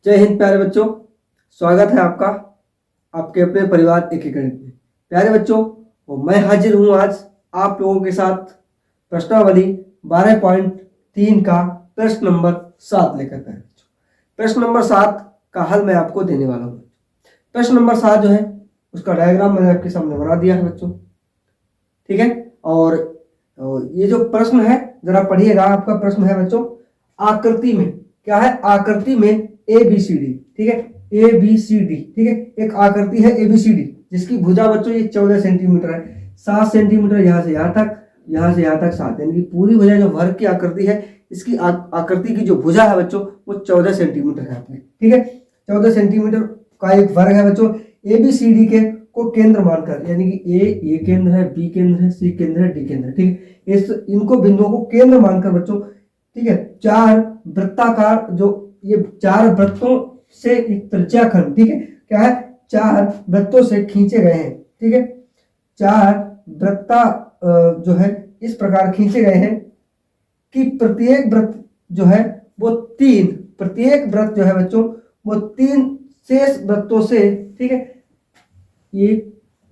जय हिंद प्यारे बच्चों, स्वागत है आपका आपके अपने परिवार एक गणित में। प्यारे बच्चों, मैं हाजिर हूं आज आप लोगों के साथ प्रश्नावली 12.3 का प्रश्न नंबर 7 लेकर के। प्रश्न नंबर 7 का हल मैं आपको देने वाला हूं। प्रश्न नंबर 7 जो है उसका डायग्राम मैंने आपके सामने बना दिया है बच्चों, ठीक है। और ये जो प्रश्न है जरा पढ़िएगा। आपका प्रश्न है बच्चों आकृति में, क्या है? आकृति में ABCD, ठीक है, ABCD, ठीक है। एक आकृति है ABCD जिसकी भुजा बच्चों ये 14 सेंटीमीटर है, 7 सेंटीमीटर यहाँ से यहाँ तक, यहाँ से यहाँ तक 7, यानी कि पूरी भुजा जो वर्ग की आकृति है, इसकी आकृति की जो भुजा है बच्चों वो 14 सेंटीमीटर है अपने, ठीक है। 14 सेंटीमीटर का एक वर्ग है बच्चों। ABCD के को केंद्र मानकर, यानी कि ये केंद्र है, B केंद्र है, C केंद्र है, D केंद्र है, ठीक है। इनको बिंदुओं को केंद्र मानकर बच्चों, ठीक है, 4 वृत्ताकार, जो ये 4 वृत्तों से एक त्रिज्याखंड, ठीक है, क्या है? 4 वृत्तों से खींचे गए हैं, ठीक है। 4 वृत्ता जो है इस प्रकार खींचे गए हैं कि प्रत्येक वृत्त जो है वो 3, प्रत्येक वृत्त जो है बच्चों वो 3 शेष वृत्तों से, ठीक है, 1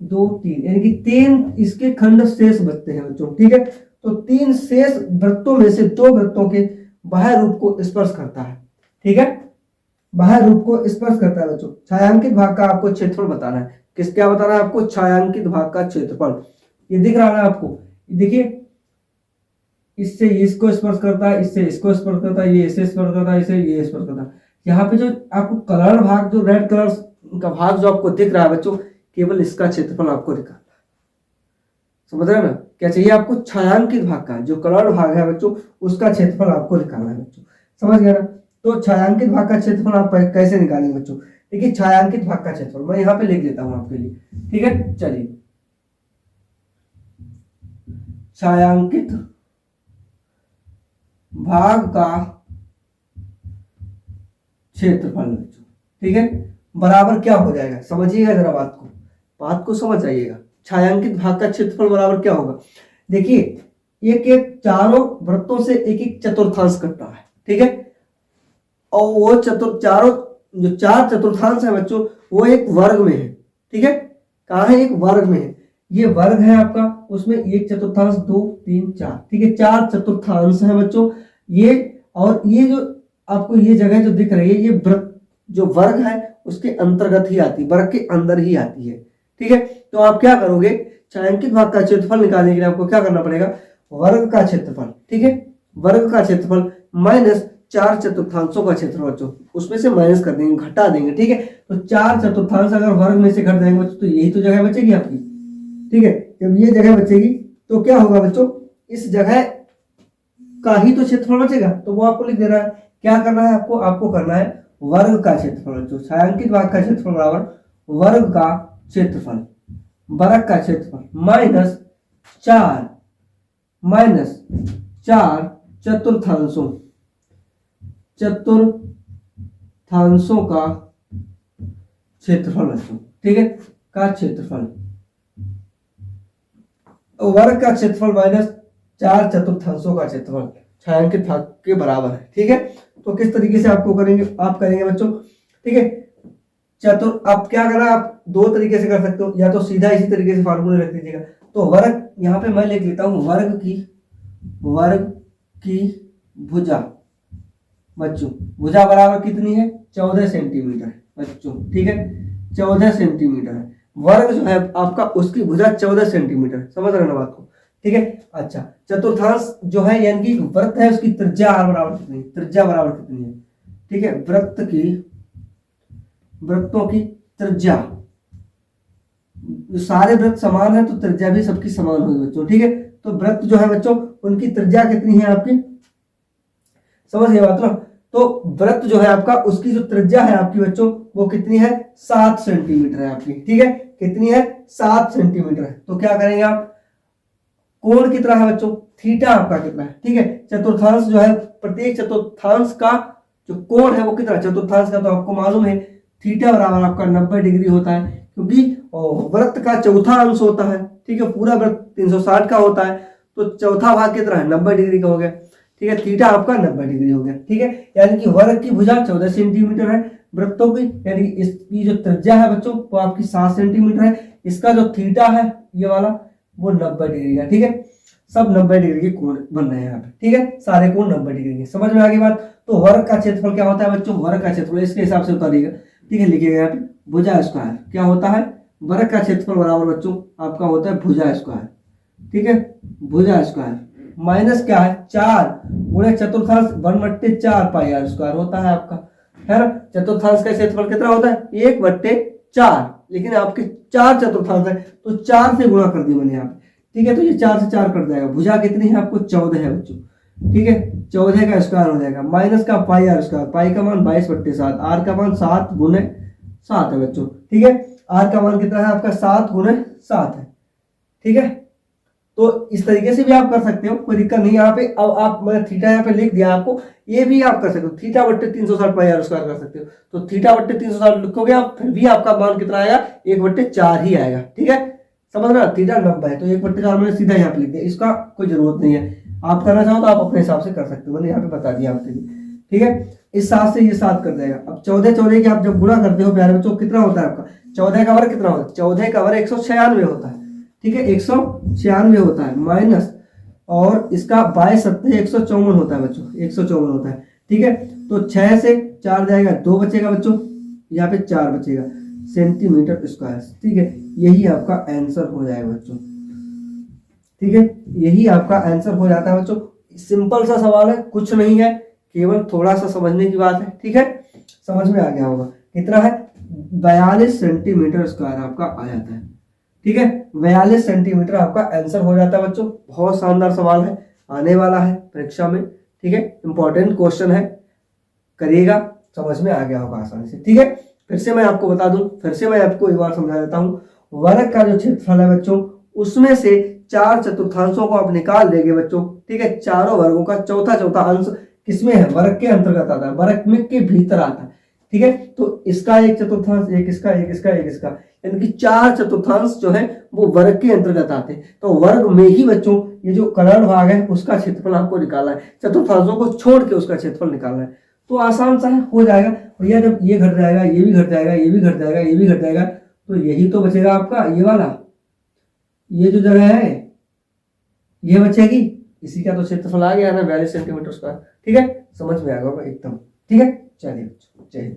2 3, यानी कि 3 इसके खंड शेष बचते हैं बच्चों, ठीक है। तो 3 शेष वृत्तों में से 2 वृत्तों के बाह्य रूप को स्पर्श करता है, ठीक है, बाह्य रूप को स्पर्श करता है बच्चों। छायांकित भाग का आपको क्षेत्रफल बताना है। क्या बताना है आपको? छायांकित भाग का क्षेत्रफल। ये दिख रहा है आपको, देखिए, इससे इसको स्पर्श करता है, इससे इसको स्पर्श करता है, ये इसे स्पर्श करता है, इसे ये स्पर्श करता है। यहाँ पे जो आपको कलर भाग, जो रेड कलर का भाग जो आपको दिख रहा है बच्चों, केवल इसका क्षेत्रफल आपको निकालना है। समझ रहे हैं ना? क्या चाहिए आपको? छायांकित भाग का जो कलर भाग है बच्चों उसका क्षेत्रफल आपको निकालना है बच्चों। समझ गया ना? तो छायांकित भाग का क्षेत्रफल आप कैसे निकालेंगे बच्चों? देखिए, छायांकित भाग का क्षेत्रफल मैं यहाँ पे लिख देता हूं आपके लिए, ठीक है। चलिए, छायांकित भाग का क्षेत्रफल बच्चों, ठीक है, बराबर क्या हो जाएगा? समझिएगा जरा बात को समझ जाइएगा। छायांकित भाग का क्षेत्रफल बराबर क्या होगा? देखिए, एक चारों वृत्तों से एक चतुर्थांश कटता है, ठीक है। और वो चारों जो 4 चतुर्थांश है बच्चों वो एक वर्ग में है, ठीक है। कहाँ है? एक वर्ग में है। ये वर्ग है आपका, उसमें 1 चतुर्थांश 2 3 4, ठीक है, 4 चतुर्थांश है बच्चों ये। और ये जो आपको ये जगह जो दिख रही है, ये वृत्त जो वर्ग है उसके अंतर्गत ही आती है, वर्ग के अंदर ही आती है, ठीक है। तो आप क्या करोगे? छायांकित भाग का क्षेत्रफल निकालने के लिए आपको क्या करना पड़ेगा? वर्ग का क्षेत्रफल, ठीक है, वर्ग का क्षेत्रफल माइनस 4 चतुर्थांशों का क्षेत्रफल बच्चों, उसमें से माइनस कर देंगे, घटा देंगे, ठीक है। तो 4 चतुर्थांश अगर वर्ग में से घट जाएंगे बच्चों तो यही तो जगह बचेगी आपकी, ठीक है। जब ये जगह बचेगी तो क्या होगा बच्चों? इस जगह का ही तो क्षेत्रफल बचेगा, तो वो आपको लिख देना है। क्या करना है आपको? आपको करना है वर्ग का क्षेत्रफल बच्चों। छायांकित भाग का क्षेत्रफल बराबर वर्ग का क्षेत्रफल, वर्ग का क्षेत्रफल माइनस 4 चतुर्थांशों का क्षेत्रफल बच्चों, ठीक है, का क्षेत्रफल। वर्ग का क्षेत्रफल माइनस 4 चतुर्थांशों का क्षेत्रफल छायांकित भाग के बराबर है, ठीक है। तो किस तरीके से आपको करेंगे? आप करेंगे बच्चों, ठीक है। आप क्या करना, आप 2 तरीके से कर सकते हो, या तो सीधा इसी तरीके से फार्मूला रख दीजिएगा। तो वर्ग, यहाँ पे मैं लिख लेता हूं वर्ग की भुजा बच्चों, भुजा बराबर कितनी है? 14 सेंटीमीटर बच्चों, ठीक है, 14 सेंटीमीटर है। वर्ग जो है आपका उसकी भुजा 14 सेंटीमीटर, समझ रहे ना बात को, ठीक है। अच्छा, चतुर्थांश जो है यानी कि वृत्त है उसकी त्रिज्या बराबर कितनी है? त्रिज्या बराबर कितनी है? ठीक है, वृत्तों की त्रिज्या, सारे वृत्त समान है तो त्रिज्या भी सबकी समान होगी बच्चों, ठीक है। तो वृत्त जो है बच्चों उनकी त्रिज्या कितनी है आपकी? समझ गए बात ना? तो वृत्त जो है आपका उसकी जो त्रिज्या है आपकी बच्चों वो कितनी है? 7 सेंटीमीटर है आपकी, ठीक है। कितनी है? 7 सेंटीमीटर है। तो क्या करेंगे आप? कोण कितना है बच्चों? थीटा आपका कितना है? ठीक है, चतुर्थांश जो है, प्रत्येक चतुर्थांश का जो कोण है वो कितना? चतुर्थांश का तो आपको मालूम है थीटा बराबर आपका 90 डिग्री होता है, क्योंकि वृत्त का चौथा अंश होता है, ठीक है। पूरा वृत्त 360 का होता है, तो चौथा भाग कितना है? 90 डिग्री का हो गया, ठीक है। थीटा आपका 90 डिग्री हो गया, ठीक है। यानी कि वर्ग की भुजा 14 सेंटीमीटर है, वृत्तों की, यानी इसकी जो त्रिज्या है बच्चों वो आपकी 7 सेंटीमीटर है। इसका जो थीटा है ये वाला वो 90 डिग्री है। ठीक है, सब 90 डिग्री के कोण बन रहे हैं यहाँ पे। ठीक है, सारे कोण 90 डिग्री के। समझ में आ गई बात। तो वर्ग का क्षेत्रफल क्या होता है बच्चों, वर्ग का क्षेत्रफल इसके हिसाब से उतारिएगा। ठीक है, लिखिएगा यहाँ पे भुजा स्क्वायर क्या होता है, वर्ग का क्षेत्रफल बराबर बच्चों आपका होता है भुजा स्क्वायर। ठीक है, भुजा स्क्वायर माइनस क्या है 4 गुणे चतुर्थांश 1/4 पाई आर स्क्वायर होता है आपका, है ना। चतुर्थांश का क्षेत्रफल कितना होता है 1/4, लेकिन आपके 4 चतुर्थांश है तो 4 से गुणा कर दिया मैंने यहाँ पे। ठीक है, तो ये 4 से 4 कट जाएगा। भुजा कितनी है आपको 14 है बच्चों। ठीक है, 14 का स्क्वायर हो जाएगा माइनस का पाई आर स्क्वायर, पाई का मान 22/7, आर का मान 7 गुणे 7 है बच्चों। ठीक है, आर का मान कितना है आपका 7 गुणे 7 है। ठीक है, तो इस तरीके से भी आप कर सकते हो, कोई दिक्कत नहीं। यहाँ पे अब आप मैंने थीटा यहाँ पे लिख दिया आपको, ये भी आप कर सकते हो θ/360 पाई आर स्क्वायर कर सकते हो। तो θ/360 लिखोगे आप फिर भी आपका मान कितना आएगा 1/4 ही आएगा। ठीक है, समझ रहे, थीटा 90 है तो 1/4 मैंने सीधा यहाँ पे लिख दिया, इसका कोई जरूरत नहीं है। आप करना चाहो तो आप अपने हिसाब से कर सकते हो, मैंने यहाँ पे बता दिया आपके लिए। ठीक है, इस 7 से ये 7 कर जाएगा। अब 14 की आप जब गुणा करते हो प्यारे बच्चों कितना होता है आपका 14 का वर्ग कितना होता है, 14 का वर्ग 196 होता है। ठीक है, 196 होता है माइनस, और इसका 22 सत्ते 154 होता है बच्चों, 154 होता है। ठीक है, तो 6 से 4 जाएगा 2 बचेगा बच्चों, यहाँ पे 4 बचेगा सेंटीमीटर स्क्वायर। ठीक है, यही आपका आंसर हो जाएगा बच्चों। ठीक है, यही आपका आंसर हो जाता है बच्चों। सिंपल सा सवाल है, कुछ नहीं है, केवल थोड़ा सा समझने की बात है। ठीक है, समझ में आ गया होगा। कितना है 42 सेंटीमीटर स्क्वायर आपका आ जाता है। ठीक है, 42 सेंटीमीटर आपका आंसर हो जाता है बच्चों। बहुत शानदार सवाल है, आने वाला है परीक्षा में। ठीक है, इंपॉर्टेंट क्वेश्चन है, करिएगा, समझ में आ गया होगा आसानी से। ठीक है, फिर से मैं आपको बता दूं, फिर से मैं आपको एक बार समझा देता हूं। वर्ग का जो क्षेत्रफल है बच्चों उसमें से 4 चतुर्थांशों को आप निकाल देंगे बच्चों। ठीक है, चारों वर्गों का चौथा अंश किसमें है, वर्ग के अंतर्गत आता है, वर्ग में के भीतर आता है। ठीक है, तो इसका एक चतुर्थांश, एक इसका, एक इसका, एक इसका, यानी कि 4 चतुर्थांश जो है वो वर्ग के अंतर्गत आते हैं। तो वर्ग में ही बच्चों ये जो कर्ण भाग है उसका क्षेत्रफल आपको निकालना है, चतुर्थांशों को छोड़ के उसका क्षेत्रफल निकालना है। तो आसान सा है, हो जाएगा भैया। जब ये घट जाएगा, ये भी घट जाएगा, ये भी घट जाएगा, ये भी घट जाएगा, तो यही तो बचेगा आपका ये वाला, ये जो जगह है ये बचेगी, इसी का तो क्षेत्रफल आ गया ना 42 सेंटीमीटर स्क्वायर। ठीक है, समझ में आ गया एकदम। ठीक है, चलिए जय हिंद।